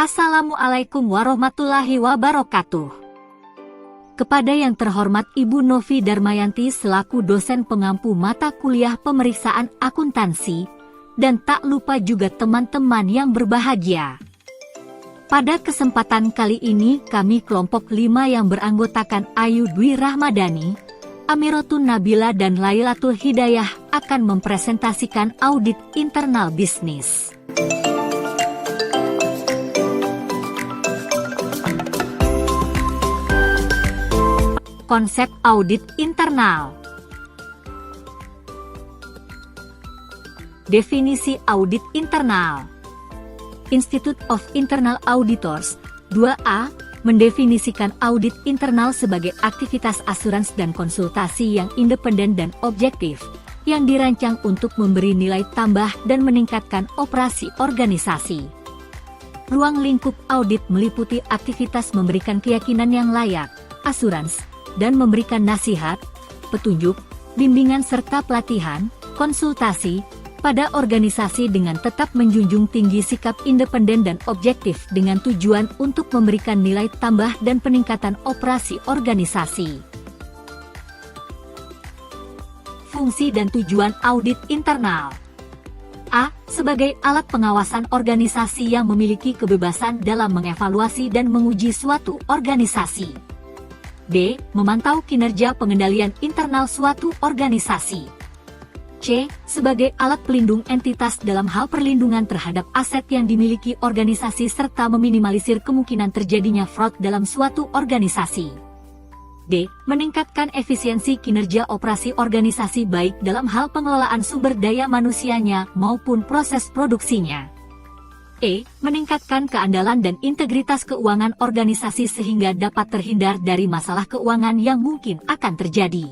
Assalamualaikum warahmatullahi wabarakatuh. Kepada yang terhormat Ibu Novi Darmayanti selaku dosen pengampu mata kuliah pemeriksaan akuntansi, dan tak lupa juga teman-teman yang berbahagia. Pada kesempatan kali ini kami kelompok 5 yang beranggotakan Ayu Dwi Rahmadani, Amiratun Nabila dan Lailatul Hidayah akan mempresentasikan audit internal bisnis. Konsep audit internal. Definisi audit internal. Institute of Internal Auditors, 2A, mendefinisikan audit internal sebagai aktivitas asurans dan konsultasi yang independen dan objektif, yang dirancang untuk memberi nilai tambah dan meningkatkan operasi organisasi. Ruang lingkup audit meliputi aktivitas memberikan keyakinan yang layak, asurans, dan memberikan nasihat, petunjuk, bimbingan serta pelatihan, konsultasi, pada organisasi dengan tetap menjunjung tinggi sikap independen dan objektif dengan tujuan untuk memberikan nilai tambah dan peningkatan operasi organisasi. Fungsi dan tujuan audit internal. A. Sebagai alat pengawasan organisasi yang memiliki kebebasan dalam mengevaluasi dan menguji suatu organisasi. B. Memantau kinerja pengendalian internal suatu organisasi. C. Sebagai alat pelindung entitas dalam hal perlindungan terhadap aset yang dimiliki organisasi serta meminimalisir kemungkinan terjadinya fraud dalam suatu organisasi. D. Meningkatkan efisiensi kinerja operasi organisasi baik dalam hal pengelolaan sumber daya manusianya maupun proses produksinya. E. Meningkatkan keandalan dan integritas keuangan organisasi sehingga dapat terhindar dari masalah keuangan yang mungkin akan terjadi.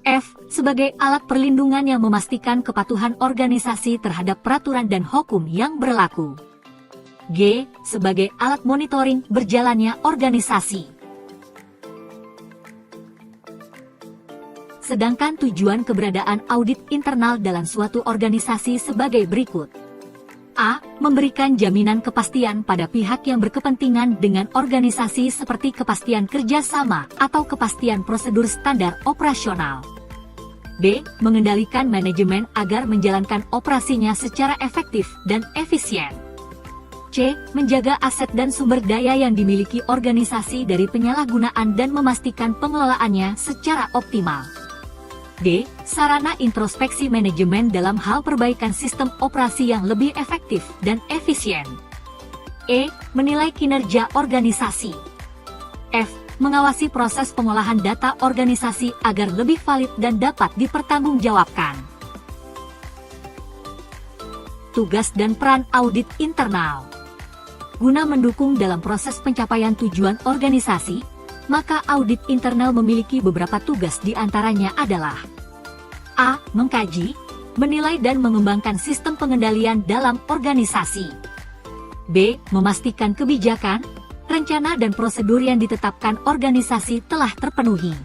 F. Sebagai alat perlindungan yang memastikan kepatuhan organisasi terhadap peraturan dan hukum yang berlaku. G. Sebagai alat monitoring berjalannya organisasi. Sedangkan tujuan keberadaan audit internal dalam suatu organisasi sebagai berikut. A. Memberikan jaminan kepastian pada pihak yang berkepentingan dengan organisasi seperti kepastian kerjasama atau kepastian prosedur standar operasional. B. Mengendalikan manajemen agar menjalankan operasinya secara efektif dan efisien. C. Menjaga aset dan sumber daya yang dimiliki organisasi dari penyalahgunaan dan memastikan pengelolaannya secara optimal. D. Sarana introspeksi manajemen dalam hal perbaikan sistem operasi yang lebih efektif dan efisien. E. Menilai kinerja organisasi. F. Mengawasi proses pengolahan data organisasi agar lebih valid dan dapat dipertanggungjawabkan. Tugas dan peran audit internal. Guna mendukung dalam proses pencapaian tujuan organisasi, maka audit internal memiliki beberapa tugas diantaranya adalah A. Mengkaji, menilai dan mengembangkan sistem pengendalian dalam organisasi. B. Memastikan kebijakan, rencana dan prosedur yang ditetapkan organisasi telah terpenuhi.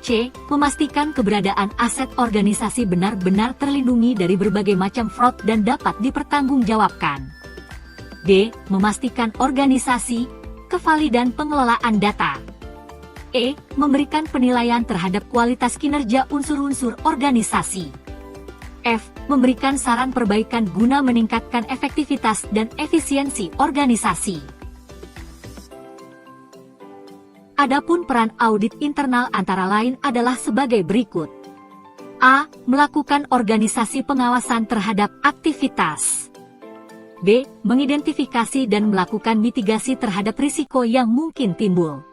C. Memastikan keberadaan aset organisasi benar-benar terlindungi dari berbagai macam fraud dan dapat dipertanggungjawabkan. D. Memastikan organisasi, kevalidan pengelolaan data. E. Memberikan penilaian terhadap kualitas kinerja unsur-unsur organisasi. F. Memberikan saran perbaikan guna meningkatkan efektivitas dan efisiensi organisasi. Adapun peran audit internal antara lain adalah sebagai berikut. A. Melakukan organisasi pengawasan terhadap aktivitas. B. Mengidentifikasi dan melakukan mitigasi terhadap risiko yang mungkin timbul.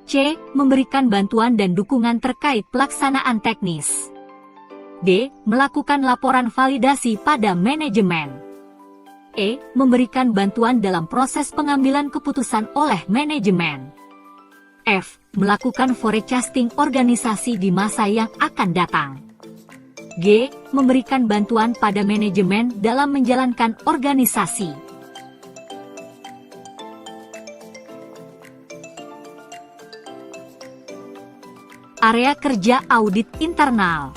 C. Memberikan bantuan dan dukungan terkait pelaksanaan teknis. D. Melakukan laporan validasi pada manajemen. E. Memberikan bantuan dalam proses pengambilan keputusan oleh manajemen. F. Melakukan forecasting organisasi di masa yang akan datang. G. Memberikan bantuan pada manajemen dalam menjalankan organisasi. Area kerja audit internal.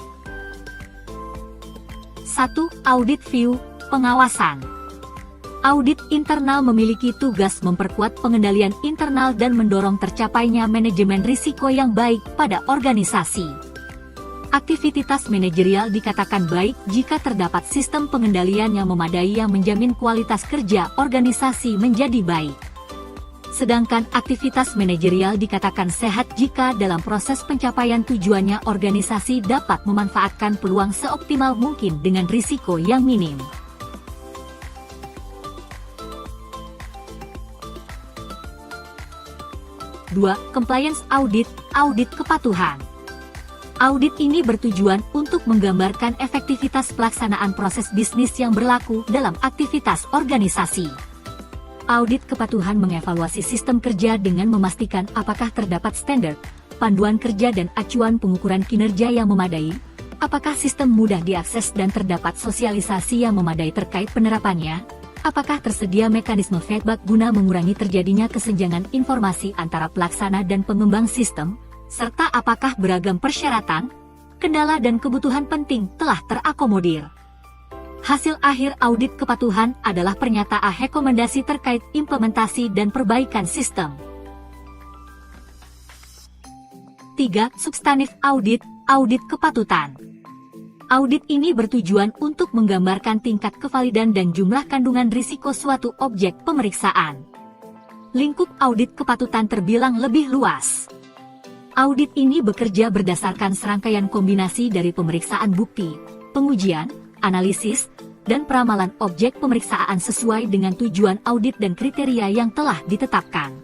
1. Audit view, pengawasan. Audit internal memiliki tugas memperkuat pengendalian internal dan mendorong tercapainya manajemen risiko yang baik pada organisasi. Aktivitas manajerial dikatakan baik jika terdapat sistem pengendalian yang memadai yang menjamin kualitas kerja organisasi menjadi baik. Sedangkan aktivitas manajerial dikatakan sehat jika dalam proses pencapaian tujuannya organisasi dapat memanfaatkan peluang seoptimal mungkin dengan risiko yang minim. Dua, compliance audit, audit kepatuhan. Audit ini bertujuan untuk menggambarkan efektivitas pelaksanaan proses bisnis yang berlaku dalam aktivitas organisasi. Audit kepatuhan mengevaluasi sistem kerja dengan memastikan apakah terdapat standar, panduan kerja dan acuan pengukuran kinerja yang memadai, apakah sistem mudah diakses dan terdapat sosialisasi yang memadai terkait penerapannya, apakah tersedia mekanisme feedback guna mengurangi terjadinya kesenjangan informasi antara pelaksana dan pengembang sistem, serta apakah beragam persyaratan, kendala dan kebutuhan penting telah terakomodir. Hasil akhir audit kepatuhan adalah pernyataan rekomendasi terkait implementasi dan perbaikan sistem. 3. Substantif audit, audit kepatutan. Audit ini bertujuan untuk menggambarkan tingkat kevalidan dan jumlah kandungan risiko suatu objek pemeriksaan. Lingkup audit kepatutan terbilang lebih luas. Audit ini bekerja berdasarkan serangkaian kombinasi dari pemeriksaan bukti, pengujian, analisis, dan peramalan objek pemeriksaan sesuai dengan tujuan audit dan kriteria yang telah ditetapkan.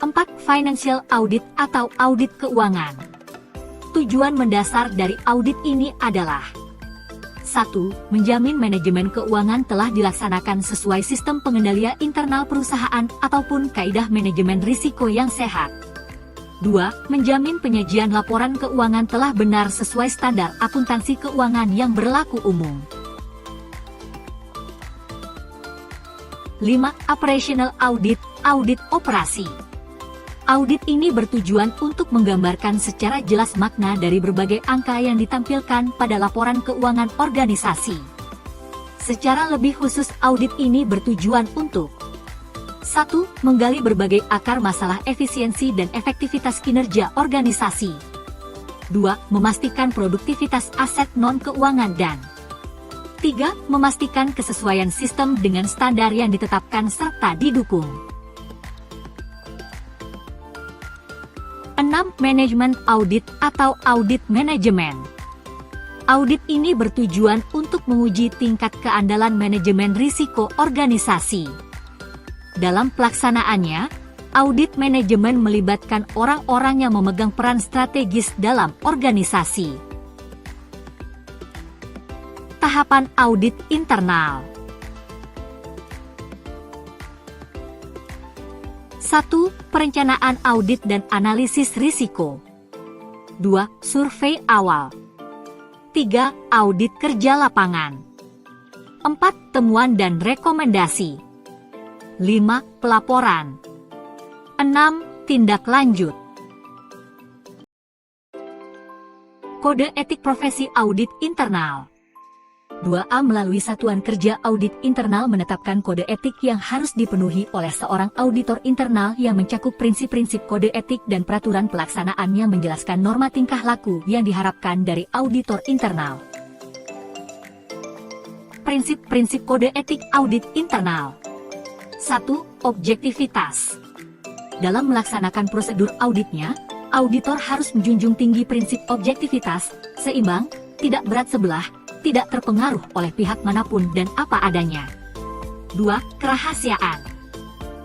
4. Financial audit atau audit keuangan. Tujuan mendasar dari audit ini adalah 1. Menjamin manajemen keuangan telah dilaksanakan sesuai sistem pengendalian internal perusahaan ataupun kaidah manajemen risiko yang sehat. 2. Menjamin penyajian laporan keuangan telah benar sesuai standar akuntansi keuangan yang berlaku umum. 5. Operational audit, audit operasi. Audit ini bertujuan untuk menggambarkan secara jelas makna dari berbagai angka yang ditampilkan pada laporan keuangan organisasi. Secara lebih khusus audit ini bertujuan untuk 1. Menggali berbagai akar masalah efisiensi dan efektivitas kinerja organisasi. 2. Memastikan produktivitas aset non-keuangan dan 3. Memastikan kesesuaian sistem dengan standar yang ditetapkan serta didukung. 6. Manajemen audit atau audit manajemen. Audit ini bertujuan untuk menguji tingkat keandalan manajemen risiko organisasi. Dalam pelaksanaannya, audit manajemen melibatkan orang-orang yang memegang peran strategis dalam organisasi. Tahapan audit internal. 1. Perencanaan audit dan analisis risiko. 2. Survei awal. 3. Audit kerja lapangan. 4. Temuan dan rekomendasi. 5. Pelaporan. 6. Tindak lanjut. Kode etik profesi audit internal. 2A. Melalui Satuan Kerja Audit Internal menetapkan kode etik yang harus dipenuhi oleh seorang auditor internal yang mencakup prinsip-prinsip kode etik dan peraturan pelaksanaan yang menjelaskan norma tingkah laku yang diharapkan dari auditor internal. Prinsip-prinsip kode etik audit internal. 1. Objektivitas. Dalam melaksanakan prosedur auditnya, auditor harus menjunjung tinggi prinsip objektivitas, seimbang, tidak berat sebelah, tidak terpengaruh oleh pihak manapun dan apa adanya. 2. Kerahasiaan.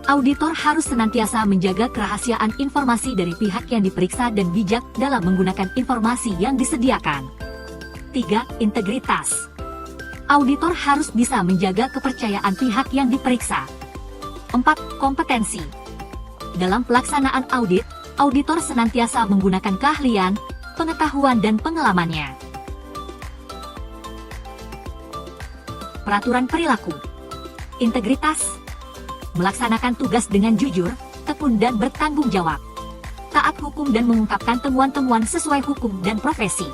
Auditor harus senantiasa menjaga kerahasiaan informasi dari pihak yang diperiksa dan bijak dalam menggunakan informasi yang disediakan. 3. Integritas. Auditor harus bisa menjaga kepercayaan pihak yang diperiksa. 4. Kompetensi. Dalam pelaksanaan audit, auditor senantiasa menggunakan keahlian, pengetahuan dan pengalamannya. Peraturan perilaku. Integritas. Melaksanakan tugas dengan jujur, tekun dan bertanggung jawab. Taat hukum dan mengungkapkan temuan-temuan sesuai hukum dan profesi.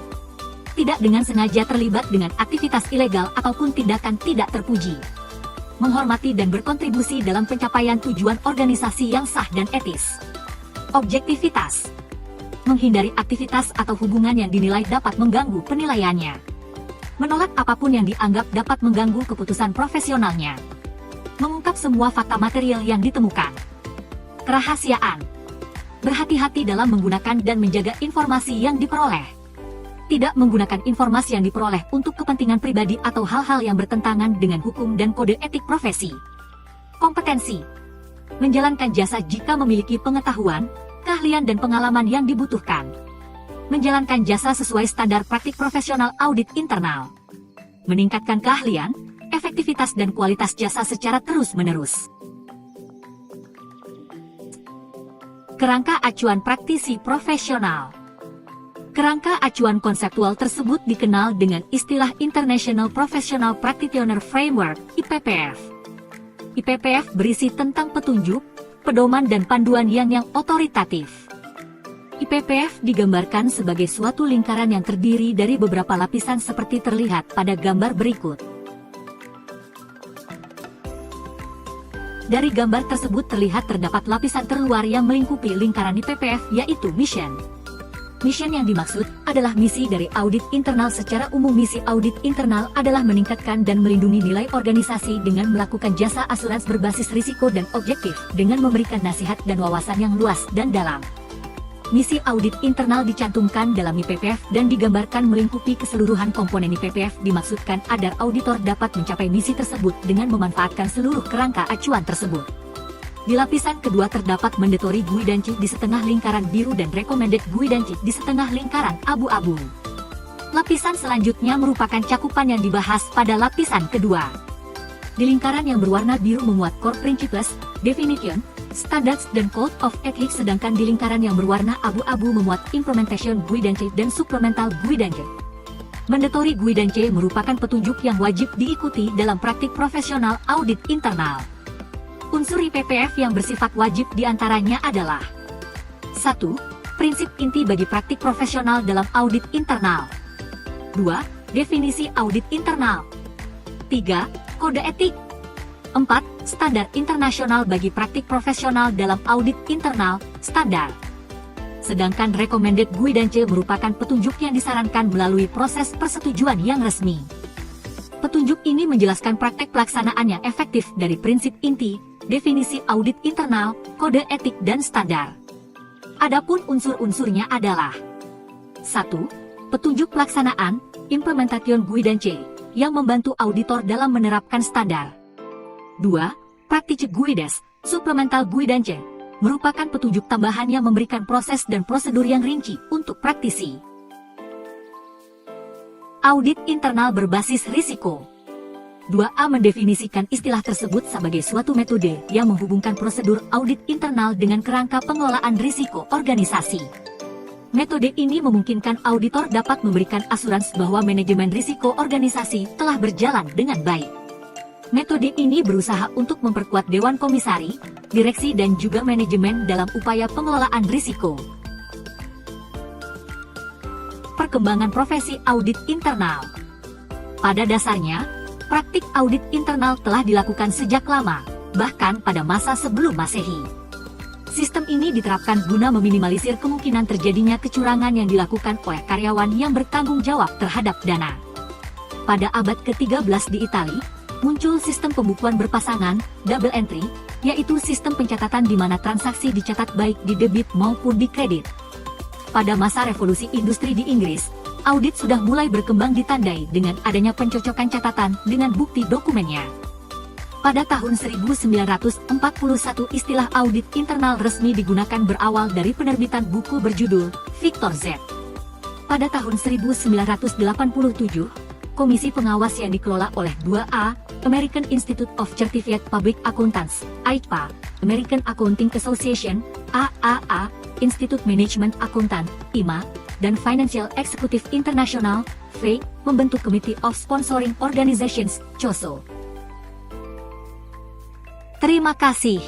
tidak dengan sengaja terlibat dengan aktivitas ilegal ataupun tindakan tidak terpuji. Menghormati dan berkontribusi dalam pencapaian tujuan organisasi yang sah dan etis. Objektivitas. Menghindari aktivitas atau hubungan yang dinilai dapat mengganggu penilaiannya. Menolak apapun yang dianggap dapat mengganggu keputusan profesionalnya. Mengungkap semua fakta material yang ditemukan. Kerahasiaan. Berhati-hati dalam menggunakan dan menjaga informasi yang diperoleh. Tidak menggunakan informasi yang diperoleh untuk kepentingan pribadi atau hal-hal yang bertentangan dengan hukum dan kode etik profesi. Kompetensi. Menjalankan jasa jika memiliki pengetahuan, keahlian dan pengalaman yang dibutuhkan. Menjalankan jasa sesuai standar praktik profesional audit internal. Meningkatkan keahlian, efektivitas dan kualitas jasa secara terus-menerus. Kerangka acuan praktisi profesional. Kerangka acuan konseptual tersebut dikenal dengan istilah International Professional Practitioner Framework, IPPF. IPPF berisi tentang petunjuk, pedoman dan panduan yang otoritatif. IPPF digambarkan sebagai suatu lingkaran yang terdiri dari beberapa lapisan seperti terlihat pada gambar berikut. Dari gambar tersebut terlihat terdapat lapisan terluar yang melingkupi lingkaran IPPF, yaitu mission. Mission yang dimaksud adalah misi dari audit internal. Secara umum, misi audit internal adalah meningkatkan dan melindungi nilai organisasi dengan melakukan jasa asuransi berbasis risiko dan objektif, dengan memberikan nasihat dan wawasan yang luas dan dalam. Misi audit internal dicantumkan dalam IPPF dan digambarkan melingkupi keseluruhan komponen IPPF. Dimaksudkan agar auditor dapat mencapai misi tersebut dengan memanfaatkan seluruh kerangka acuan tersebut. Di lapisan kedua terdapat mandatory guidance di setengah lingkaran biru dan recommended guidance di setengah lingkaran abu-abu. Lapisan selanjutnya merupakan cakupan yang dibahas pada lapisan kedua. Di lingkaran yang berwarna biru memuat core principles, definition, standards dan code of ethics, sedangkan di lingkaran yang berwarna abu-abu memuat implementation guidance dan supplemental guidance. Mandatory guidance merupakan petunjuk yang wajib diikuti dalam praktik profesional audit internal. Unsur IPPF yang bersifat wajib diantaranya adalah 1. Prinsip inti bagi praktik profesional dalam audit internal. 2. Definisi audit internal. 3. Kode etik. 4. Standar internasional bagi praktik profesional dalam audit internal, standar. Sedangkan recommended guidance merupakan petunjuk yang disarankan melalui proses persetujuan yang resmi. Petunjuk ini menjelaskan praktek pelaksanaan yang efektif dari prinsip inti, definisi audit internal, kode etik dan standar. Adapun unsur-unsurnya adalah 1. Petunjuk pelaksanaan, implementation guidance, yang membantu auditor dalam menerapkan standar. 2. Practice guidance, supplemental guidance, merupakan petunjuk tambahan yang memberikan proses dan prosedur yang rinci untuk praktisi. Audit internal berbasis risiko. 2A mendefinisikan istilah tersebut sebagai suatu metode yang menghubungkan prosedur audit internal dengan kerangka pengelolaan risiko organisasi. Metode ini memungkinkan auditor dapat memberikan asuransi bahwa manajemen risiko organisasi telah berjalan dengan baik. Metode ini berusaha untuk memperkuat dewan komisari, direksi dan juga manajemen dalam upaya pengelolaan risiko. Perkembangan profesi audit internal. Pada dasarnya, praktik audit internal telah dilakukan sejak lama, bahkan pada masa sebelum Masehi. Sistem ini diterapkan guna meminimalisir kemungkinan terjadinya kecurangan yang dilakukan oleh karyawan yang bertanggung jawab terhadap dana. Pada abad ke-13 di Italia, muncul sistem pembukuan berpasangan, double entry, yaitu sistem pencatatan di mana transaksi dicatat baik di debit maupun di kredit. Pada masa revolusi industri di Inggris, audit sudah mulai berkembang ditandai dengan adanya pencocokan catatan dengan bukti dokumennya. Pada tahun 1941 istilah audit internal resmi digunakan berawal dari penerbitan buku berjudul Victor Z. Pada tahun 1987, Komisi Pengawas yang dikelola oleh 2A, American Institute of Certified Public Accountants, AICPA, American Accounting Association, AAA, Institute Management Accountant, IMA, dan Financial Executive International, FEI, membentuk Committee of Sponsoring Organizations, COSO. Terima kasih.